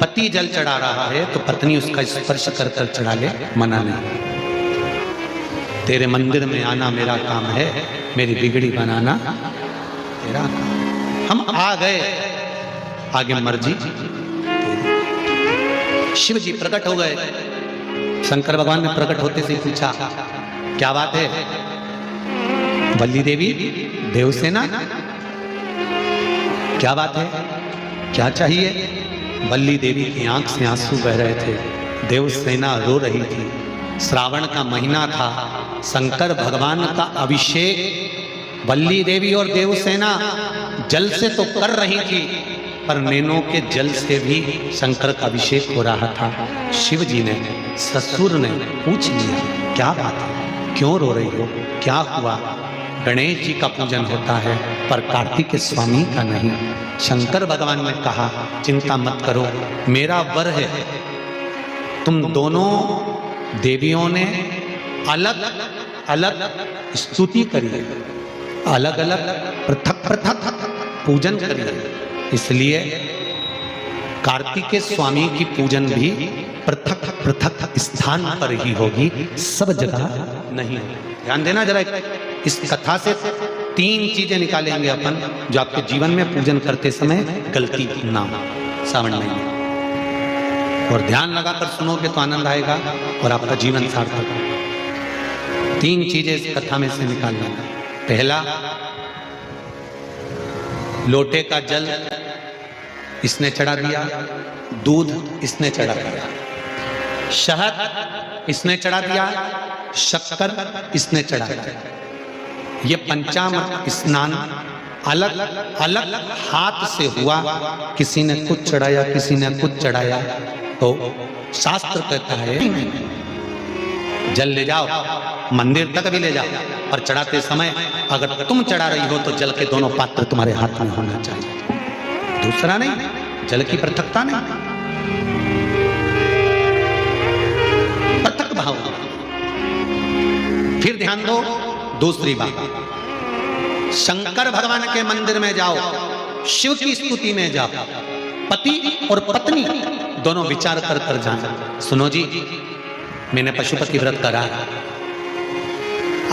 पति जल चढ़ा रहा है तो पत्नी उसका स्पर्श कर कर चढ़ा ले, मना नहीं। तेरे मंदिर में आना मेरा काम है, मेरी बिगड़ी बनाना तेरा काम। हम आ गए, आगे मर्जी। शिव जी प्रकट हो गए। शंकर भगवान ने प्रकट होते से पूछा, क्या बात है? वल्ली देवी, देवसेना, क्या बात है, क्या चाहिए? वल्ली देवी की आंख से आंसू बह रहे थे, देवसेना रो रही थी। श्रावण का महीना था, शंकर भगवान का अभिषेक वल्ली देवी और देवसेना जल से तो कर रही थी, पर नैनों के जल से भी शंकर का अभिषेक हो रहा था। शिव जी ने, ससुर ने पूछ लिया, क्या बात है, क्यों रो रही हो, क्या हुआ? गणेश जी का पूजन होता है पर कार्तिक स्वामी का नहीं। शंकर भगवान ने कहा, चिंता मत करो, मेरा वर है। तुम दोनों देवियों ने अलग अलग स्तुति करी, अलग अलग पृथक पृथक पूजन करी, इसलिए कार्तिकेय स्वामी की पूजन भी पृथक पृथक स्थान पर ही होगी, सब जगह नहीं। ध्यान देना जरा, इस कथा से 3 चीजें निकालेंगे अपन जो आपके जीवन में पूजन करते समय गलती ना हो श्रावण महीने। और ध्यान लगाकर सुनोगे तो आनंद आएगा और आपका जीवन सार्थक होगा। 3 चीजें इस कथा में से निकालना। पहला, लोटे का जल इसने चढ़ा दिया, दूध इसने चढ़ा दिया, शहद इसने चढ़ा दिया, शक्कर इसने चढ़ा दिया। ये पंचामृत स्नान अलग अलग हाथ से हुआ, किसी ने कुछ चढ़ाया, किसी ने कुछ चढ़ाया। तो शास्त्र कहता है जल ले जाओ, मंदिर तक भी ले जाओ, और चढ़ाते समय अगर तुम चढ़ा रही हो तो जल के दोनों पात्र तुम्हारे हाथ में होना चाहिए, दूसरा नहीं। जल की पृथकता नहीं, पृथक भाव। फिर ध्यान दो, दूसरी बात, शंकर भगवान के मंदिर में जाओ, शिव की स्तुति में जाओ, पति और पत्नी दोनों विचार कर कर जाना। सुनो जी, मैंने पशुपति व्रत करा,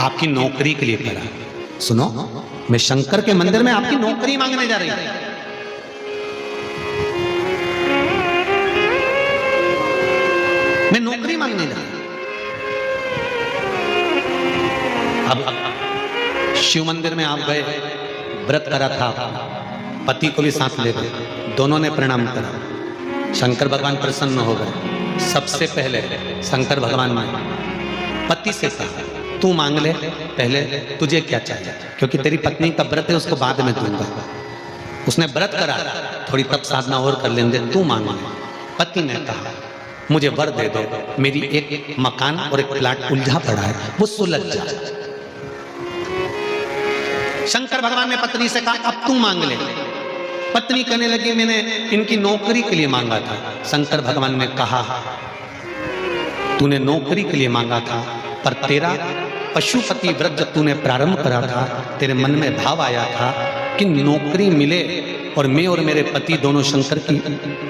आपकी नौकरी के लिए करा। सुनो, मैं शंकर के मंदिर में आपकी नौकरी मांगने जा रही हूं। मैं नौकरी मांगने जा रही हूं। अब शिव मंदिर में आप गए, व्रत करा था, पति को भी साथ ले गए, दोनों ने प्रणाम करा। शंकर भगवान प्रसन्न हो गए। सबसे पहले शंकर भगवान ने पति से कहा, तू मांग ले, पहले तुझे क्या चाहिए, क्योंकि तेरी पत्नी का व्रत है, उसको बाद में दूंगा। उसने व्रत करा, थोड़ी तप साधना और कर लेंगे, तू मांग ले। पति ने कहा, मुझे वर दे दो, मेरी एक मकान और एक प्लाट उलझा पड़ा है, वो सुलझ जाए। शंकर भगवान ने पत्नी से कहा, अब तू मांग ले। पत्नी कहने लगी, मैंने इनकी नौकरी के लिए मांगा था। शंकर भगवान ने कहा, तूने नौकरी के लिए मांगा था, पर तेरा पशुपति व्रत जब तूने प्रारंभ करा था, तेरे मन में भाव आया था कि नौकरी मिले और मैं और मेरे पति दोनों शंकर की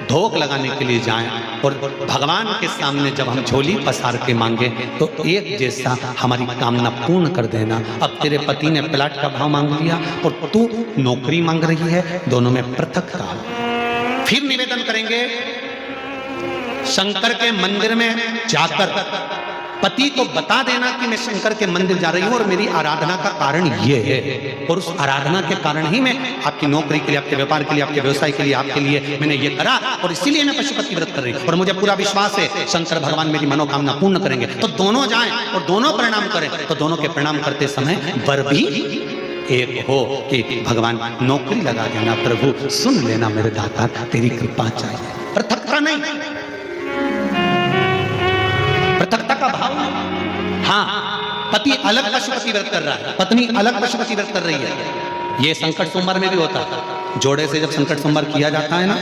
धोख लगाने के लिए जाएं, और भगवान के सामने जब हम झोली पसार के मांगे तो एक जैसा हमारी कामना पूर्ण कर देना। अब तेरे पति ने प्लाट का भाव मांग लिया और तू नौकरी मांग रही है, दोनों में पृथकता। फिर निवेदन करेंगे, शंकर के मंदिर में जाकर पति को बता देना कि मैं शंकर के मंदिर जा रही हूं और मेरी आराधना का कारण ये है, और उस आराधना के कारण ही मैं आपकी नौकरी के लिए, आपके व्यापार के लिए, आपके व्यवसाय के लिए, आपके लिए मैंने ये करा, और इसीलिए मैं पशुपति व्रत कर रही हूं, और मुझे पूरा विश्वास है शंकर भगवान मेरी मनोकामना पूर्ण करेंगे। तो दोनों जाएं और दोनों प्रणाम करें, तो दोनों के प्रणाम करते समय वर भी एक हो कि भगवान नौकरी लगा देना, प्रभु सुन लेना मेरे दाता, तेरी कृपा चाहिए। पृथकता नहीं, पृथकता का भाव। हाँ, पति अलग पशुपति व्रत कर रहा है, पत्नी अलग पशुपति व्रत कर रही है। ये संकट सोमवार में भी होता है। जोड़े से जब संकट सोमवार किया जाता है ना,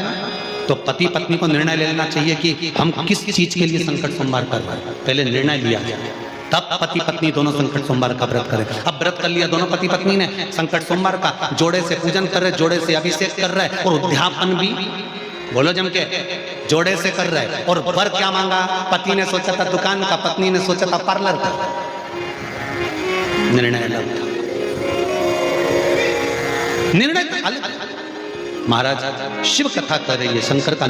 तो पति पत्नी को निर्णय लेना चाहिए कि हम किस चीज के लिए संकट सोमवार कर रहे हैं। पहले निर्णय लिया जाए, तब पति पत्नी दोनों संकट सोमवार का व्रत करें। अब व्रत कर लिया दोनों पति पत्नी ने संकट सोमवार का, जोड़े से पूजन कर रहे, जोड़े से अभिषेक कर रहे, और उद्यापन भी बोलो जम के, जोड़े से कर रहे। और वर क्या मांगा? पति ने सोचा था दुकान का, पत्नी ने सोचा था पार्लर का। निर्णय अलग था, निर्णय अलग। महाराज शिव कथा कर रही है, शंकर का